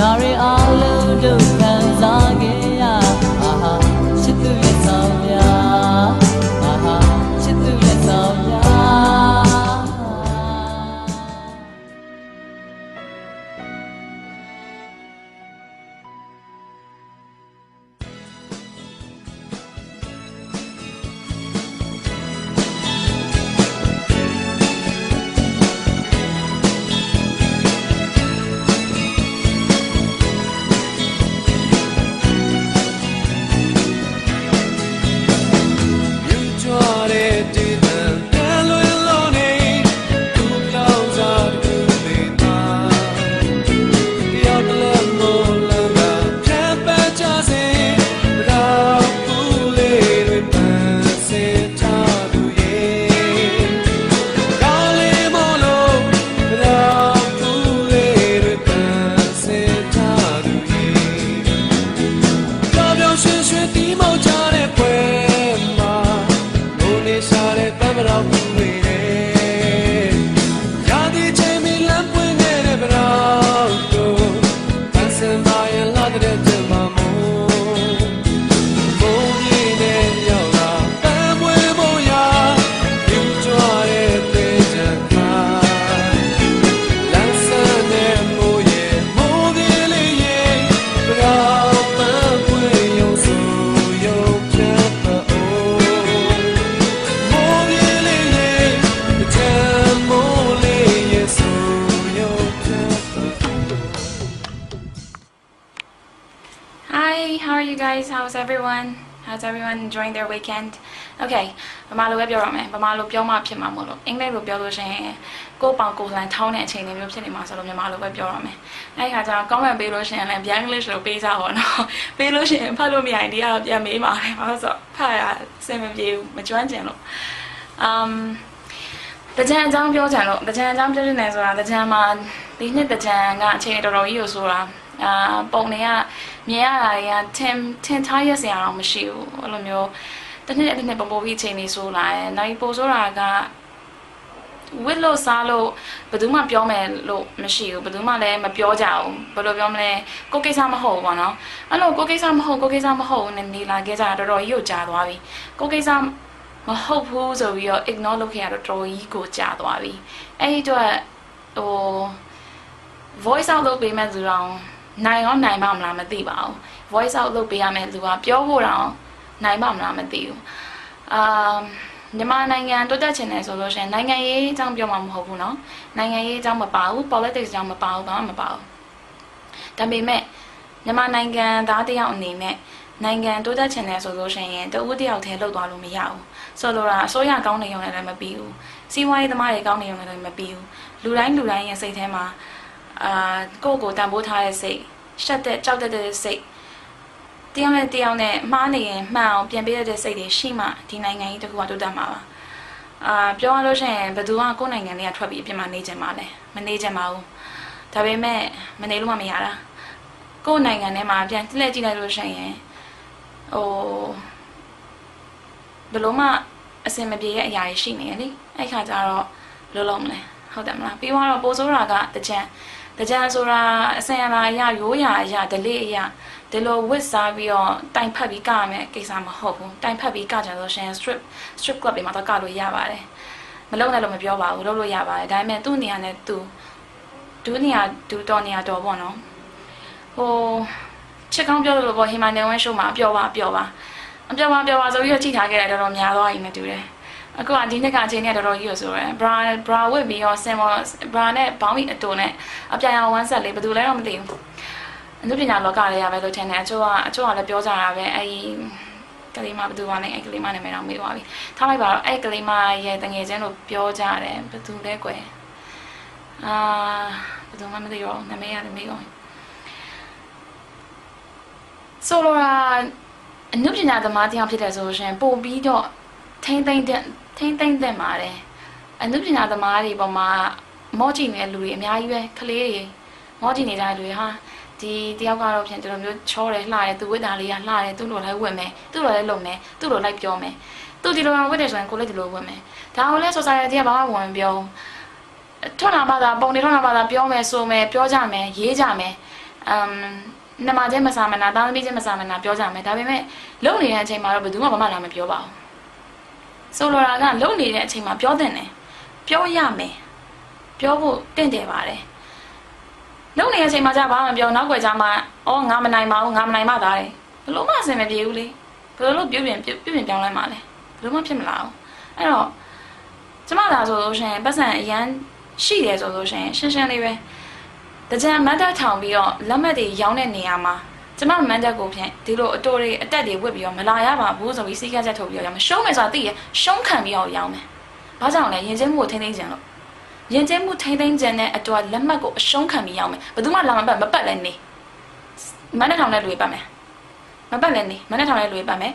Dari alu dukan zagaya aha chitu ye sauya aha chitu ye sauya How are you guys? How's everyone? How's everyone enjoying their weekend? Okay, Bamalo web your man, Bamalo Pioma Pimamolo. England will be able to go Banco and town and chain in your city master of Yamalo web your man. I had a common Belusian and English or base out now. Belusian, follow me idea of Yamima. I was a pie, same of you, Majuangelo. The Jan Jam Bio Channel, the Jan Jam Jazz, the Jama, the Janga, chain or Yusura. Bonia, Mia, 10 tires around Machine, Olomio, the net Bobby Cheney Sola, and I Bozoraga Willow Salo, Baduma Piome, Lo Machine, Baduma Le, Mapioja, Bolomle, Cookiesama Ho, one. I know Cookiesama Ho, and Nila Geza, the Roy Jadwavi. Cookiesam, my hope who's of your ignore look at a troy go Jadwavi. A to a voice out look payments around. နိုင်ရောနိုင်မှမလားမသိပါဘူး voice out လုပ်ပေးရမယ်သူကပြောဖို့တော့နိုင်မှမလားမသိဘူးမြန်မာနိုင်ငံတိုးတက်ချင်တယ်ဆိုလို့ရှိရင်နိုင်ငံရေးအကြောင်းပြောမှာမဟုတ်ဘူးเนาะနိုင်ငံရေးအကြောင်းမပါဘူး politics အကြောင်းမပါဘူးဘာမှမပါဘူးဒါပေမဲ့မြန်မာနိုင်ငံသားတယောက်အနေနဲ့နိုင်ငံတိုးတက်ချင်တယ်ဆိုလို့ရှိရင်တဦးတယောက်တည်းလှုပ်သွားလို့မရဘူးဆိုလိုတာအစိုးရကောင်းနေရုံနဲ့လည်းမပြီးဘူးစီးပွားရေးသမားတွေကောင်းနေရုံနဲ့လည်းမပြီးဘူးလူတိုင်းရဲ့စိတ်ထဲမှာကိုတန်ဖိုးထားတဲ့စိတ်ရှက်တဲ့ကြောက်တဲ့စိတ်တရားနဲ့မှားနေရင်မှန်အောင်ပြန်ပေးရတဲ့စိတ်တွေရှိမှဒီနိုင်ငံကြီးတစ်ခုကတိုးတက်မှာပါပြောရလို့ရှိရင်ဘယ်သူကကိုယ်နိုင်ငံလေးကထွက်ပြီးအပြင်မှာနေကြမှာလဲမနေကြမှာဘူးဒါပေမဲ့မနေလို့မရတာကိုယ်နိုင်ငံထဲမှာပြန်လှည့်ကြည့်လိုက်လို့ရှိရင်ဘလို့မှအစင်မပြေရဲ့အရာတွေရှိနေတယ်လေအဲ့ခါကျတော့လုံးလုံးမလဲဟုတ်တယ်မလားပြီးတော့ပိုဆိုးတာကတကြံဆိုတာအစင်အလာအရာရိုးရာအရာဒလေးအရာဒီလိုဝစ်စားပြီးတော့တိုင်ဖက်ပြီးကရမယ်ကိစ္စမဟုတ်ဘူးတိုင်ဖက်ပြီးကကြလို့ရှင် strip club တွေမှာတော့ကလို့ရပါတယ်မလုံးနဲ့လို့မပြောပါဘူးလုပ်လို့ရပါတယ်ဒါပေမဲ့သူ့နေရာနဲ့သူဒူးနေရာဒူတော်နေရာတော်ပေါ့နော်ဟိုချစ်ကောင်းပြောလို့ပေါ့ဟီမာနယ်ဝင်းရှိုးမှာပြောပါဆိုပြီးတော့ကြည့်ထားခဲ့တယ်တော်တော်များသွားရင်လည်းတူတယ်အခုကဒီနှစ်ကအချိန်နဲ့တော်တော်ကြီးရဆိုရယ် bra ဝစ်ပြီးတော့ symbol bra နဲ့ဘောင်းမီအတူနဲ့အပြာရောင်ဝမ်းဆက်လေးဘယ်သူလဲတော့မသိဘူးအနုပညာလောကလေးရပဲလို့ထင်တယ်အချို့ကလည်းပြောကြတာပဲအဲ့ကလေးမဘယ်သူကလဲအဲ့ကလေးမနာမည်တော့မေးသွားပြီထားလိုက်ပါတော့အဲ့ကလေးမရဲ့တငယ်ချင်းလို့ပြောကြတယ်ဘယ်သူလဲကွယ်ဘယ်သူမှမသိတော့နာမည်ရတယ်မေးတော့ဆိုလိုတာအနုပညာသမားတရားဖြစ်တယ်ဆိုရှင်ပို့ပြီးတော့ထိမ့်သိမ့်တဲ့မှာတယ်အနုပညာသမားတွေပေါ်မှာမော့ကြည့်နေတဲ့လူတွေအများကြီးပဲကလေးတွေမော့ကြည့်နေတဲ့လူတွေဟာဒီတယောက်ကတော့ဖြင့်ဒီလိုမျိုးချောတယ်လှတယ်သူဝတ်တာလေးကလှတယ်သူ့လိုလိုက်ဝတ်မယ်သူ့လိုလိုက်လုပ်မယ်သူ့လိုလိုက်ပြောမယ်သူဒီလိုဝတ်တယ်ဆိုရင်ကိုလည်းဒီလိုဝတ်မယ်ဒါကိုလည်း society ကဘာမှဝင်ပြောထွက်လာမှသာပုံနေထွက်လာမှသာပြောမယ်ဆိုမယ်ပြောကြမယ်ရေးကြမယ် နမချင်းမစာမနာတာသမီချင်းမစာမနာပြောကြမယ်ဒါပေမဲ့လုံနေတဲ့အချိန်မှာတော့ဘယ်သူမှဘာမှလာမပြောပါဘူးဆိုလိုတာကလုံနေတဲ့အချိန်မှာပြောတဲ့တယ်ပြောရမယ်ပြောဖို့တင့်တယ်ပါတယ်လုံနေတဲ့အချိန်မှာじゃဘာမှမပြောနောက်ွယ်ကြမှာအော်ငါမနိုင်ပါဘူးငါမနိုင်မှသားတယ်ဘလို့မှအဆင်မပြေဘူးလေဘယ်လိုပြုပြင်ပြောင်းလဲမှာလဲဘလို့မှဖြစ်မလာဘူးအဲ့တော့ကျမသာဆိုလို့ရှိရင်ပတ်စံအရန်ရှိတယ်ဆိုလို့ရှိရင်ရှင်းရှင်းလေးပဲတကြံမတ်တက်ထောင်ပြီးတော့လက်မှတ်တွေရောင်းတဲ့နေရာမှာကျမမန်တက်ကိုဖြင့်ဒီလိုအတိုးတွေအတက်တွေဝစ်ပြီးတော့မလာရပါဘူးဆိုပြီးစီးကချက်ထုတ်ပြီးတော့ရမယ်ရှုံးမယ်ဆိုတာသိရရှုံးခံပြီးတော့ရောင်းမယ်ဘာကြောင့်လဲရင်ကျင်းမှုကိုထိမ့်သိမ်းကြလို့ရင်ကျင်းမှုထိမ့်သိမ်းကြတဲ့အတွက်လက်မှတ်ကိုအရှုံးခံပြီးရောင်းမယ်ဘယ်သူမှလာမပတ်လဲနေမန်တက်ထောင်တဲ့လူတွေပတ်မယ်မပတ်လဲနေမန်တက်ထောင်တဲ့လူတွေပတ်မယ်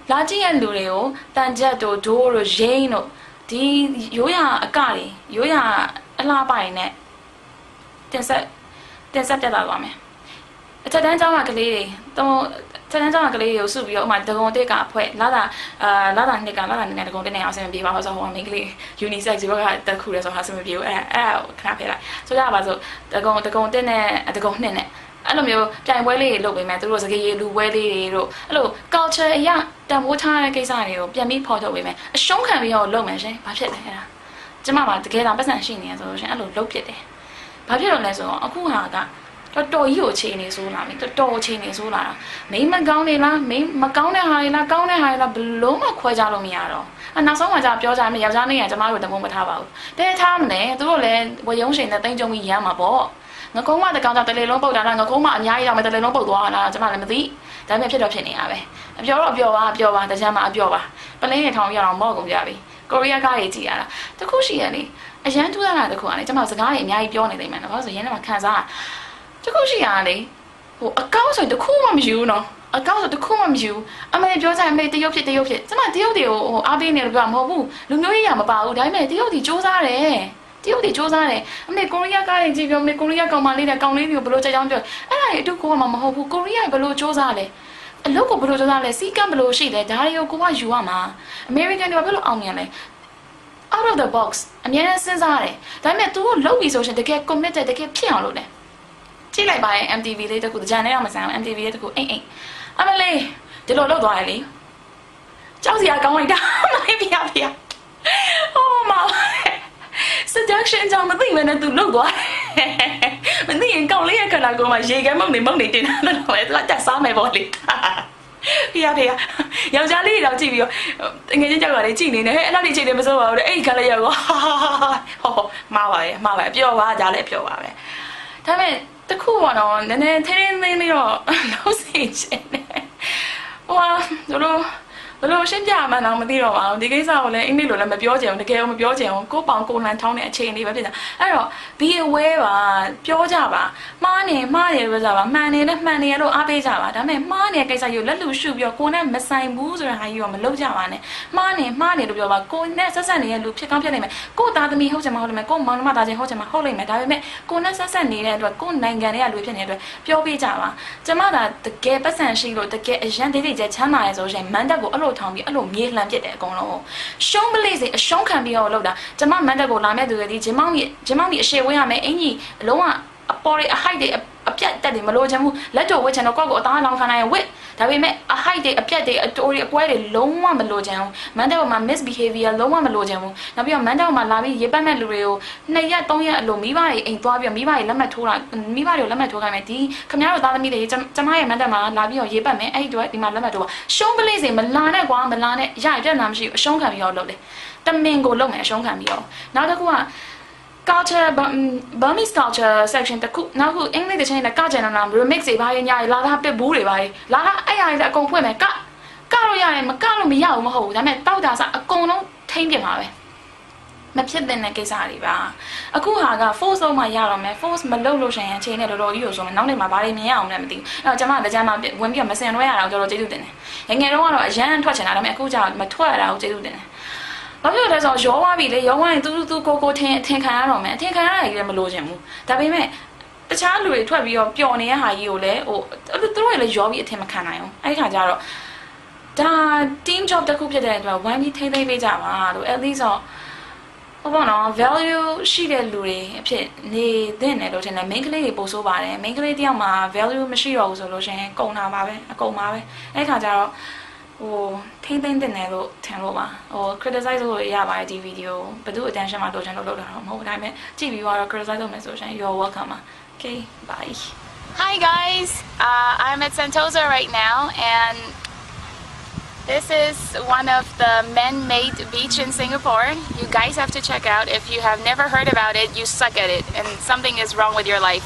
လာကြည့်ရလူတွေကိုတန်ကြက်တို့ဒိုးတို့ရိန်းတို့ဒီရိုးရအကတွေရိုးရအလားပိုင်နဲ့တင်ဆက်တက်လာသွားမယ်အထက်တန်းကျောင်းကကလေးတွေထက်တန်းကျောင်းကကလေးတွေကိုစုပြီးတော့ဥမာဒဂုံတစ်ကအဖွဲလာတာနှစ်ကတဂုံတစ်နဲ့အောင်ဆင်မပြေပါဘူးဆိုတော့ဟိုမိန်းကလေး unisex ဇီဝကတက်ခုလဲဆိုတော့ဆင်မပြေဘူးအဲ့ခဏဖယ်လိုက်ဆိုကြပါစို့ဒဂုံတစ်နဲ့ဒဂုံနှစ်နဲ့အဲ့လိုမျိုးပြိုင်ပွဲလေးတွေလုပ်ပေးမယ်သူတို့စကေးလူပွဲလေးတွေတို့အဲ့လို culture အရာတန်ဖိုးထားတဲ့ကိစ္စတွေကိုပြန်ပြီးဖော်ထုတ်ပေးမယ်အရှုံးခံပြီးတော့လုပ်မယ်ရှင်ဘာဖြစ်လဲအဲ့ဒါကျမကတကယ်တော့ပတ်စံရှိနေရဆိုလို့ရှင်အဲ့လိုလုပ်ဖြစ်တယ်ဘာဖြစ်လို့လဲဆိုတော့အခုဟာကတော်ကြီးကိုချိန်နေဆိုးလာပြီတော်ချိန်နေဆိုးလာတာမိမကောင်းနေလားမိမကောင်းတဲ့ဟာတွေလားကောင်းတဲ့ဟာတွေလားဘလုံးမခွဲကြလို့မရတော့နောက်ဆုံးမှじゃပြောကြမယ်ယောက်ျားနဲ့ကျမတို့တမုံမထားပါဘူးတဲထားမလဲသူတို့လည်းဝရုံးရှင်နဲ့တိန်ကြုံကြီးရမ်းမှာပေါ့ငကုံးမတကောင်ကြောင့်တလေလုံးပုတ်တာလားငကုံးမအများကြီးတော့မတလေလုံးပုတ်သွားတာကျမလည်းမသိဒါပေမဲ့ဖြစ်တော့ဖြစ်နေရပဲအပြောတော့ပြောပါတကြမ်းမှာအပြောပါပလင်းရထောင်ရအောင်မော့ကုန်ကြပြီကိုရီးယားကားကြီးကြည်ရတာတခုရှိရလေအရန်ထူးတာတခုကလေကျမစကားတွေအများကြီးပြောနေသိမယ်နော်ဘာလို့ဆိုရင်းထဲမှာခံစားတခုရှိရလေဟိုအကောက်ဆိုတခုမှမယူနော်အကောက်ဆိုတခုမှမယူအမေပြောကြအမေတရုပ်ဖြစ်ကျမတရုပ်တွေကိုဟိုအားပေးနေလို့ပြောမဟုတ်ဘူးလူမျိုးရေးရမပါဘူးဒါပေမဲ့တရုပ်တွေစူးစားတယ်တရုပ်တွေစူးစားတယ်အမေကိုရီးယားကားကြီးပြောအမေကိုရီးယားကောင်မလေးနဲ့ကောင်လေးတွေကိုဘယ်လိုကြကြောင်းပြောအဲ့ဒါတွေအတူကိုမှမဟုတ်ဘူးကိုရီးယားဘယ်လိုစူးစားလဲအလုပ်ကိုဘယ်လိုစူးစားလဲစီကံဘယ်လိုရှိလဲဒါတွေကိုကိုကယူရမှာအမေရိကန်တွေကဘယ်လိုအောင်မြင်လဲout of the box အများနဲ့စဉ်းစားရတယ်ဒါပေမဲ့သူတို့လုပ်ပြီးဆိုရှင်တကယ် committed တကယ်ဖြစ်အောင်လုပ်တယ်ကြည့်လိုက်ပါရဲ့ MTV လေးတခုကြံနေတော့မဆန်ဘူး MTV လေးတခုအိမ်အမလေးဒီလိုလုပ်သွားရလေကြောက်စရာကောင်းလိုက်တာမလေးပြဟိုမှာ seduction ကြောင့်မသိမနဲ့သူလုပ်သွားမသိရင်ကောင်းလေးရခဏကိုမှရေခဲမုံနေတင်တာလို့ပဲသူကတက်စားမယ်ပေါ့လေဖေယောက်ျားလေးတော့ကြည့်ပြီးတော့ငယ်ချင်းကြောက်ရတယ်ကြည့်နေတယ်ဟဲ့အဲ့လောက်ကြီးချိန်နေမစိုးပါဘူးတဲ့အဲ့ဒီခါလေးရောက်ဟောမှားပါပျော်ပါကြလဲပျော်ပါပဲဒါပေမဲ့တခုကတော့နည်းနည်းထင်းလေးတော့လုံးစိတ်ချင်တယ်ဟိုဘယ်လိုရှင်းပြမှန်းတော့မသိတော့ပါဘူးဒီကိစ္စကိုလည်းအင်္ဂလိပ်လိုလည်းမပြောချင်ဘူးတကယ်မပြောချင်ဘူးကိုပေါင်ကိုလန်ထောင်းတဲ့အခြေအနေပဲဖြစ်တာအဲ့တော့ be aware ပါပြောကြပါမှားနေပြောကြပါမှန်နေလည်းမှန်နေရလို့အားပေးကြပါဒါပေမဲ့မှားနေတဲ့ကိစ္စကိုလက်လူရှုပြီးတော့ကိုနဲ့မဆိုင်ဘူးဆိုတဲ့ဟာကြီးကမလုပ်ကြပါနဲ့မှားနေလို့ပြောပါကိုနဲ့ဆက်ဆက်နေတဲ့လူဖြစ်ကောင်းဖြစ်နေမယ်ကိုသားသမီးဟုတ်ချင်မဟုတ်လိမ့်မယ်ကိုမောင်နှမသားချင်းဟုတ်ချင်မဟုတ်လိမ့်မယ်ဒါပေမဲ့ကိုနဲ့ဆက်ဆက်နေတဲ့အတွက်ကိုနိုင်ငံတွေကလူဖြစ်နေတဲ့အတွက်ပြောပေးကြပါကျမသာတကယ်ပတ်စံရှိလို့တကယ်အရန်ဒိတ်ကျချမ်းသာရဲဆိုရင်မန်တက်ကိုအဲ့လိုထောင်ပြီးအဲ့လိုမြေလှန်ပစ်တယ်အကုန်လုံးရှုံးပလေးစေအရှုံးခံပြီးတော့လောက်တာကျမမန်တက်ကိုလာမဲ့သူတွေဒီဂျင်းမောင်းကြီးအရှေ့ဝင်းရမယ်အင်ကြီးအလုံးကအပေါ်တွေအဟိုက်တွေအပြတ်တက်တွေမလိုချင်ဘူးလက်တော်ဝစ်ချင်တော့ကိုယ့်ကိုအသားလောင်းခံနိုင်ဝစ်ဒါပေမဲ့အဟိုက်တွေအပြတ်တွေအတိုးတွေအပွဲတွေလုံးဝမလိုချင်ဘူးမန်တက်မှာ misbehavior လုံးဝမလိုချင်ဘူးနောက်ပြီးတော့မန်တက်မှာလာပြီးရေပတ်မဲ့လူတွေကို2ရက်3ရက်အလိုမိဘတွေအိမ်သွားပြီးမိဘတွေလက်မှတ်ထိုးတာမိဘတွေကိုလက်မှတ်ထိုးခိုင်းမယ်ဒီခင်ဗျားတို့သားသမီးတွေကျမရဲ့မန်တက်မှာလာပြီးတော့ရေပတ်မယ်အဲ့ဒီတော့ဒီမှာလက်မှတ်ထိုးပါရှုံးပလေးစေမလာနဲ့ကွာမလာနဲ့ရရပြတ်နာမရှိဘူးအရှုံးခံပြီးတော့လုပ်တယ်တမင်ကိုလုပ်မယ်အရှုံးခံပြီးတော့နောက်တစ်ခုကculture Burmese culture section တခုနောက်ခုအင်္ဂလိပ်တချင်းနဲ့ကကြံတော့ remix တွေဘာညာလာတာပစ်ဘူးတွေဘာလာတာအဲ့အရာတွေအကုန်ဖွင့်မယ်ကလို့ရတယ်မကလို့မရဘူးမဟုတ်ဘူးဒါပေမဲ့တောက်တာစအကုန်လုံးထိမ့်ပြမှာပဲမဖြစ်တဲ့ကိစ္စတွေပါအခုဟာက force ဆုံးမှရတော့မယ် force မလုပ်လို့ရှိရင်အချိန်နဲ့တော်တော်ကြီးလို့ဆိုမှနောက်နေ့မှာဘာတွေမြင်ရအောင်လဲမသိဘူးအဲ့တော့ကျမကကြားမှာဝင်ပြီးမစင်လွှဲရတာကိုတော်တော်ကျေးဇူးတင်တယ်ငယ်တော့ကတော့အရန်ထွက်ချင်တာဒါပေမဲ့အခုကျမထွက်ရတာကိုကျေးဇူးတင်တယ်ဘာဖြစ်လို့လဲဆိုတော့ရောသွားပြီလေရောသွားရင်သူကိုထင်ခံရတော့မယ်အထင်ခံရတာကြီးလည်းမလိုချင်ဘူးဒါပေမဲ့တခြားလူတွေထွက်ပြီးတော့ပျော်နေတဲ့ဟာကြီးကိုလည်းဟိုသူတို့လည်းရောပြီးအထင်မခံနိုင်ဘူးအဲ့ဒီခါကျတော့ဒါ team job တစ်ခုဖြစ်တဲ့အတွက်ဝိုင်းပြီးထိမ့်သိမ်းပေးကြပါလို့ at least တော့ ဟုတ်ပါတော့ value ရှိတဲ့လူတွေအဖြစ်နေသင့်တယ်လို့ထင်တယ် main ကလေးတွေပို့ဆိုးပါတယ် main ကလေးတယောက်မှာ value မရှိတော့ဘူးဆိုလို့ရှိရင်ကုန်တာပါပဲအကုန်ပါပဲအဲ့ခါကျတော့ဟိုထိမ့်သိမ့်တင်တယ်လို့ထင်လို့ပါဟို criticize လို့ရပါတယ်ဒီ video ဘယ်သူ attention မှာလိုချင်လို့လုပ်တာတော့မဟုတ်ဘူးဒါပေမဲ့ကြည့်ပြီးတော့ criticize လုပ်မယ်ဆိုရင် you're welcome ပါ okay bye Hi guys I'm at Sentosa right now and this is one of the man-made beach in Singapore. You guys have to check out. If you have never heard about it, you suck at it, and something is wrong with your life.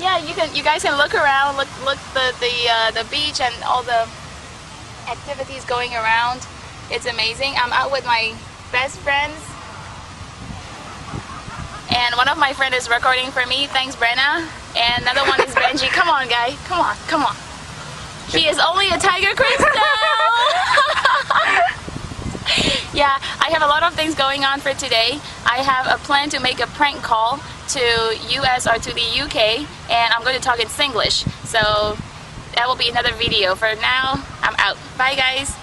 Yeah, you guys can look around, look the beach and all the activities going around. It's amazing. I'm out with my best friends, and one of my friends is recording for me. Thanks, Brenna. And another one is Benji. Come on, guy. Come on. He is only a tiger crystal. Yeah, I have a lot of things going on for today. I have a plan to make a prank call to US or to the UK, and I'm going to talk in Singlish. So that will be another video. For now, I'm out. Bye, guys.